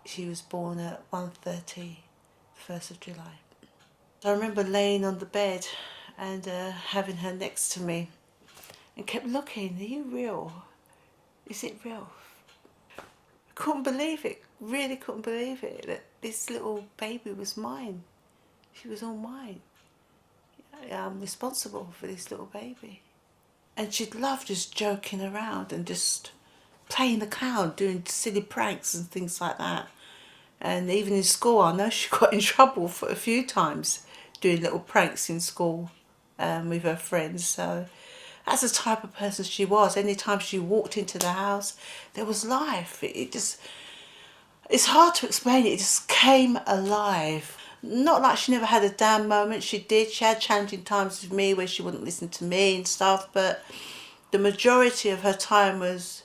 She was born at 1:30, 1st of July. So I remember laying on the bed and having her next to me and kept looking, are you real? Is it real? Couldn't believe it, really couldn't believe it, that this little baby was mine. She was all mine. I'm responsible for this little baby. And she'd love just joking around and just playing the clown, doing silly pranks and things like that. And even in school, I know she got in trouble for a few times doing little pranks in school with her friends. So that's the type of person she was. Anytime she walked into the house, there was life. It just, it's hard to explain it. It just came alive. Not like she never had a down moment. She did. She had challenging times with me where she wouldn't listen to me and stuff. But the majority of her time was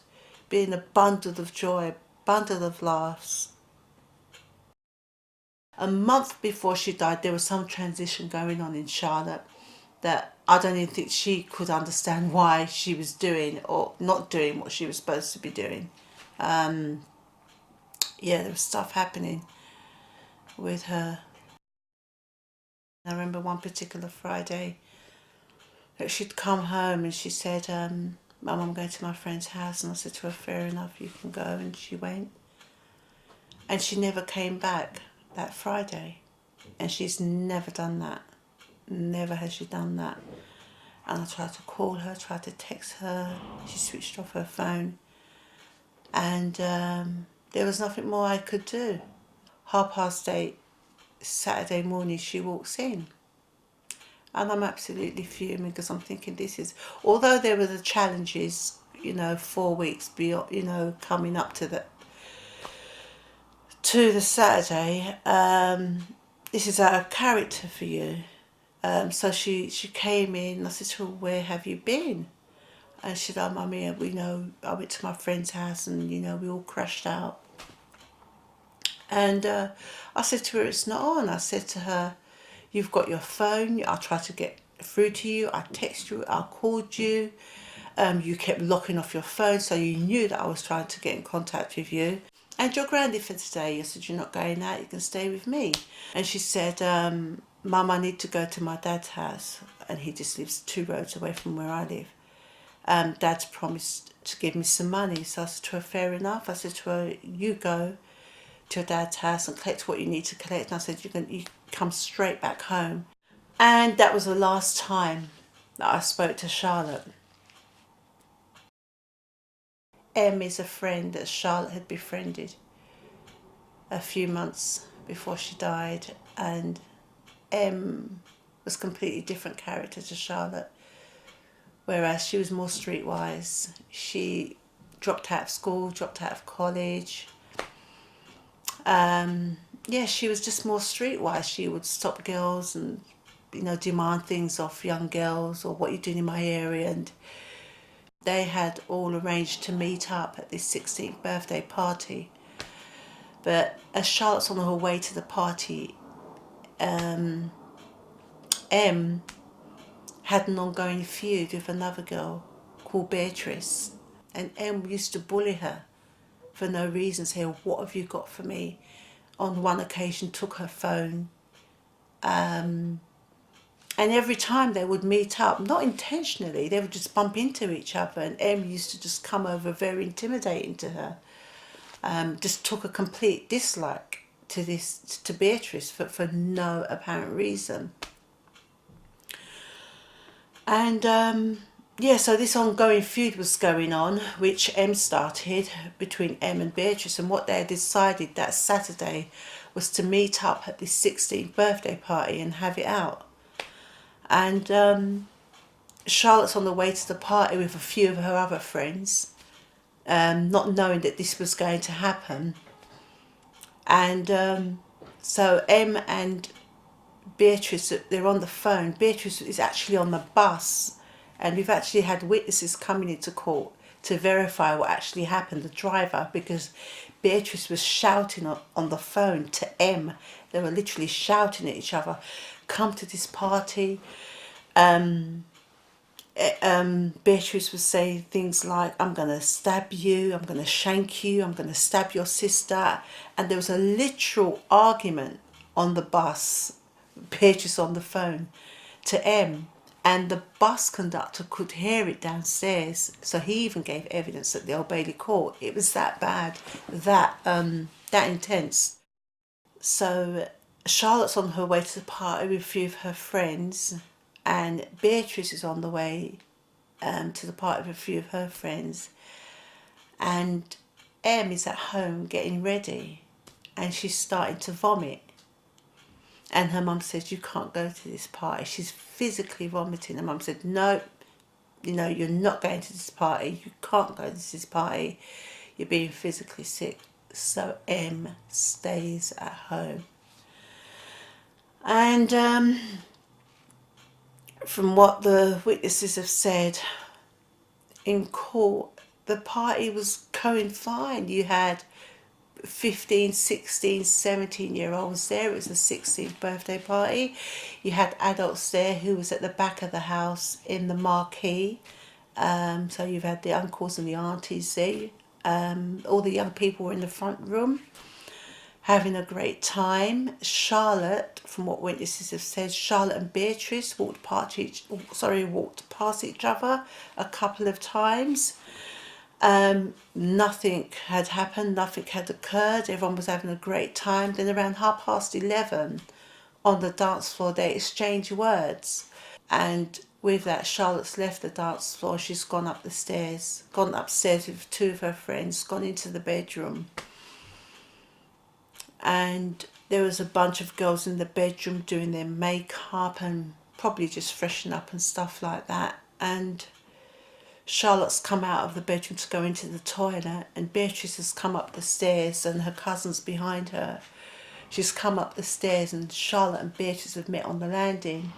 being a bundle of joy, bundle of laughs. A month before she died, there was some transition going on in Charlotte that I don't even think she could understand why she was doing or not doing what she was supposed to be doing. Yeah, there was stuff happening with her. I remember one particular Friday that she'd come home and she said, Mum, I'm going to my friend's house. And I said to her, fair enough, you can go. And she went. And she never came back that Friday. And she's never done that. Never has she done that. And I tried to call her, tried to text her. She switched off her phone. And there was nothing more I could do. 8:30 Saturday morning, she walks in. And I'm absolutely fuming because I'm thinking this is, although there were the challenges, 4 weeks beyond, coming up to the Saturday, this is our character for you. So she came in. I said to her, where have you been? And she said, oh, Mummy, I went to my friend's house and, we all crashed out. And I said to her, it's not on. I said to her, you've got your phone. I tried to get through to you. I texted you. I called you. You kept locking off your phone, so you knew that I was trying to get in contact with you. And you're grounded for today. I said, you're not going out. You can stay with me. And she said, Mum, I need to go to my dad's house. And he just lives 2 roads away from where I live. Dad's promised to give me some money. So I said to her, fair enough. I said to her, you go to your dad's house and collect what you need to collect. And I said, you come straight back home. And that was the last time that I spoke to Charlotte. Em is a friend that Charlotte had befriended a few months before she died, and Em was a completely different character to Charlotte, whereas she was more streetwise. She dropped out of school, dropped out of college. She was just more streetwise. She would stop girls and demand things off young girls, or what you're doing in my area. And they had all arranged to meet up at this 16th birthday party. But as Charlotte's on her way to the party, Em had an ongoing feud with another girl called Beatriz. And Em used to bully her for no reason, saying, what have you got for me? On one occasion took her phone. And every time they would meet up, not intentionally, they would just bump into each other, and Em used to just come over very intimidating to her. Just took a complete dislike to Beatrice for no apparent reason. And so this ongoing feud was going on, which Em started between Em and Beatrice, and what they had decided that Saturday was to meet up at this 16th birthday party and have it out. And Charlotte's on the way to the party with a few of her other friends, not knowing that this was going to happen. And so Em and Beatrice, they're on the phone. Beatrice is actually on the bus, and we've actually had witnesses coming into court to verify what actually happened, the driver, because Beatrice was shouting on the phone to Em. They were literally shouting at each other, come to this party. Beatrice would say things like, I'm going to stab you, I'm going to shank you, I'm going to stab your sister. And there was a literal argument on the bus, Beatrice on the phone to M. And the bus conductor could hear it downstairs. So he even gave evidence at the Old Bailey court. It was that bad, that intense. So Charlotte's on her way to the party with a few of her friends, and Beatrice is on the way to the party with a few of her friends, and Em is at home getting ready, and she's starting to vomit. And her mum says, you can't go to this party. She's physically vomiting. Her mum said, no, you're not going to this party. You can't go to this party. You're being physically sick. So Em stays at home. And from what the witnesses have said in court, the party was going fine. You had 15, 16, 17-year-olds there. It was the 16th birthday party. You had adults there who was at the back of the house in the marquee. So you've had the uncles and the aunties there. All the young people were in the front room having a great time. Charlotte, from what witnesses have said, Charlotte and Beatrice walked past each other a couple of times. Nothing had happened, nothing had occurred, everyone was having a great time. Then around 11:30 on the dance floor they exchanged words, and with that Charlotte's left the dance floor. She's gone upstairs with two of her friends, gone into the bedroom, and there was a bunch of girls in the bedroom doing their makeup and probably just freshen up and stuff like that. And Charlotte's come out of the bedroom to go into the toilet, and Beatrice has come up the stairs and her cousin's behind her. She's come up the stairs and Charlotte and Beatrice have met on the landing.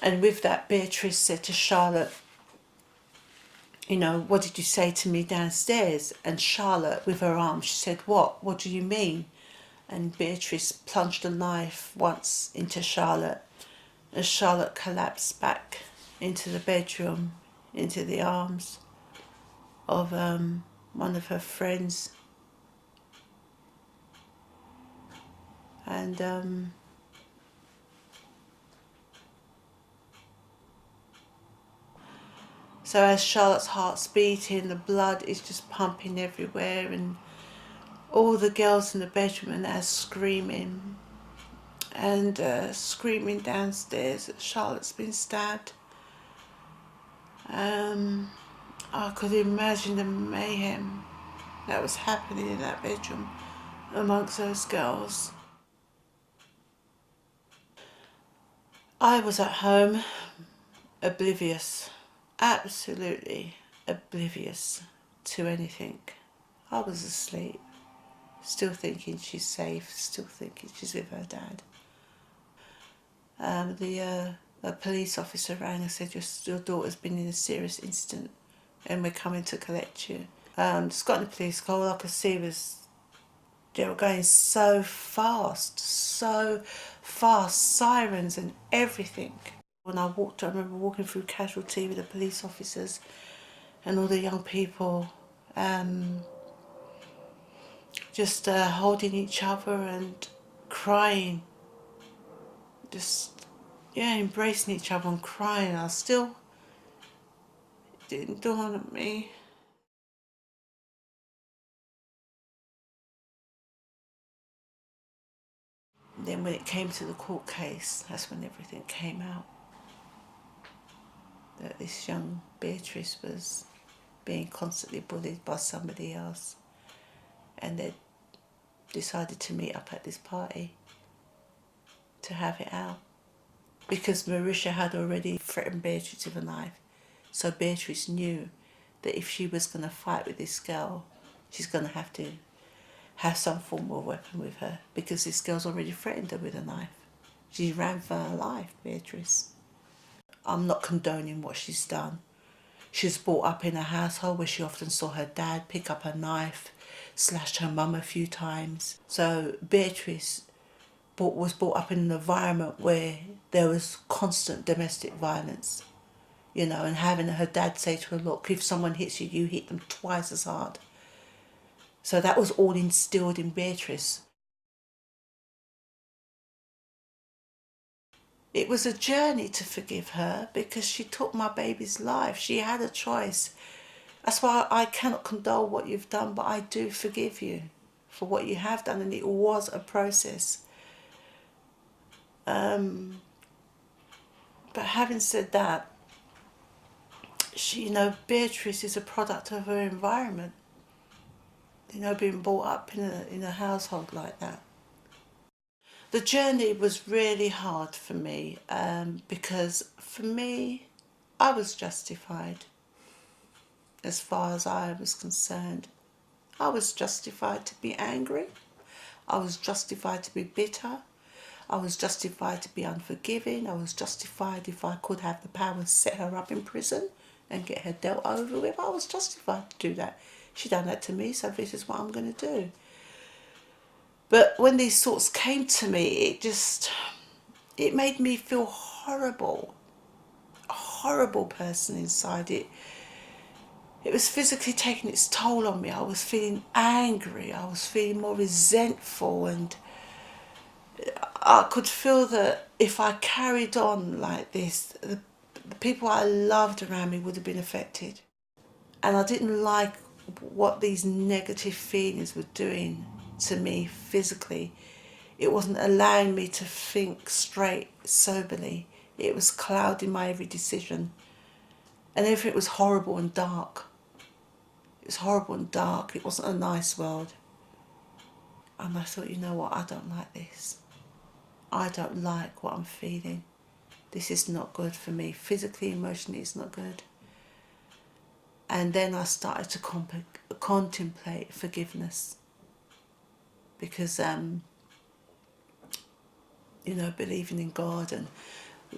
And with that, Beatrice said to Charlotte, what did you say to me downstairs? And Charlotte, with her arm, she said, what? What do you mean? And Beatrice plunged a knife once into Charlotte, and Charlotte collapsed back into the bedroom, into the arms of one of her friends. And so as Charlotte's heart's beating, the blood is just pumping everywhere, and all the girls in the bedroom are now screaming and screaming downstairs that Charlotte's been stabbed. I could imagine the mayhem that was happening in that bedroom amongst those girls. I was at home, oblivious, absolutely oblivious to anything. I was asleep, still thinking she's safe, still thinking she's with her dad. A police officer rang and said, your daughter's been in a serious incident and we're coming to collect you. Just got in the police car. All I could see was they were going so fast, sirens and everything. When I remember walking through Casualty with the police officers and all the young people just holding each other and crying, embracing each other and crying. It didn't dawn on me. Then when it came to the court case, that's when everything came out. That this young Beatrice was being constantly bullied by somebody else, and they decided to meet up at this party to have it out. Because Marisha had already threatened Beatrice with a knife, so Beatrice knew that if she was going to fight with this girl, she's going to have some form of weapon with her, because this girl's already threatened her with a knife. She ran for her life, Beatrice. I'm not condoning what she's done. She was brought up in a household where she often saw her dad pick up a knife, slashed her mum a few times. So Beatrice was brought up in an environment where there was constant domestic violence. you know, and having her dad say to her, look, if someone hits you, you hit them twice as hard. So that was all instilled in Beatriz. It was a journey to forgive her because she took my baby's life. She had a choice. That's why I cannot condone what you've done, but I do forgive you for what you have done, and it was a process. But having said that, she, you know, Beatrice is a product of her environment. You know, being brought up in a household like that. The journey was really hard for me because for me, I was justified as far as I was concerned. I was justified to be angry. I was justified to be bitter. I was justified to be unforgiving. I was justified, if I could have the power, to set her up in prison and get her dealt over with. I was justified to do that. She done that to me, so this is what I'm going to do. But when these thoughts came to me, it made me feel horrible. A horrible person inside. It was physically taking its toll on me. I was feeling angry. I was feeling more resentful, and I could feel that if I carried on like this, the people I loved around me would have been affected. And I didn't like what these negative feelings were doing to me physically. It wasn't allowing me to think straight, soberly. It was clouding my every decision. And everything was horrible and dark. It was horrible and dark. It wasn't a nice world. And I thought, you know what, I don't like this. I don't like what I'm feeling. This is not good for me. Physically, emotionally, it's not good. And then I started to contemplate forgiveness. Because, you know, believing in God and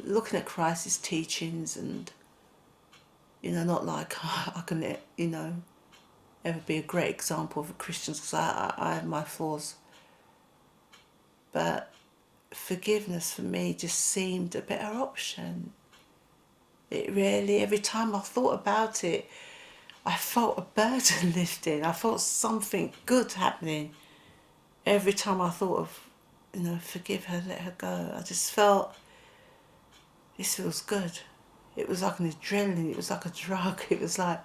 looking at Christ's teachings, and, you know, not like I can, you know, ever be a great example of a Christian, because I have my flaws. But forgiveness for me just seemed a better option. It really, every time I thought about it, I felt a burden lifting. I felt something good happening. Every time I thought of, you know, forgive her, let her go, I just felt, this feels good. It was like an adrenaline, it was like a drug. It was like,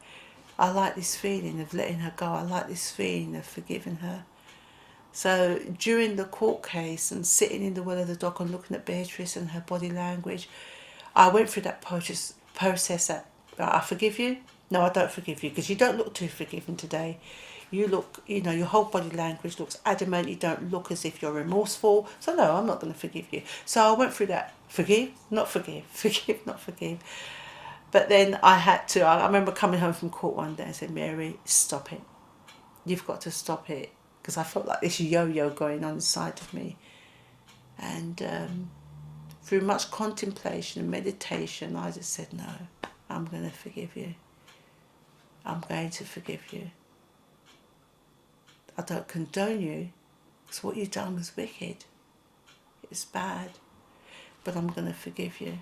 I like this feeling of letting her go. I like this feeling of forgiving her. So during the court case and sitting in the well of the dock and looking at Beatrice and her body language, I went through that process that, I forgive you? No, I don't forgive you, because you don't look too forgiving today. You look, you know, your whole body language looks adamant. You don't look as if you're remorseful. So no, I'm not going to forgive you. So I went through that. Forgive, not forgive. Forgive, not forgive. But then I had to. I remember coming home from court one day and said, Mary, stop it. You've got to stop it. Because I felt like this yo-yo going on inside of me. And through much contemplation and meditation, I just said, no, I'm going to forgive you. I'm going to forgive you. I don't condone you, because what you've done was wicked. It's bad. But I'm going to forgive you.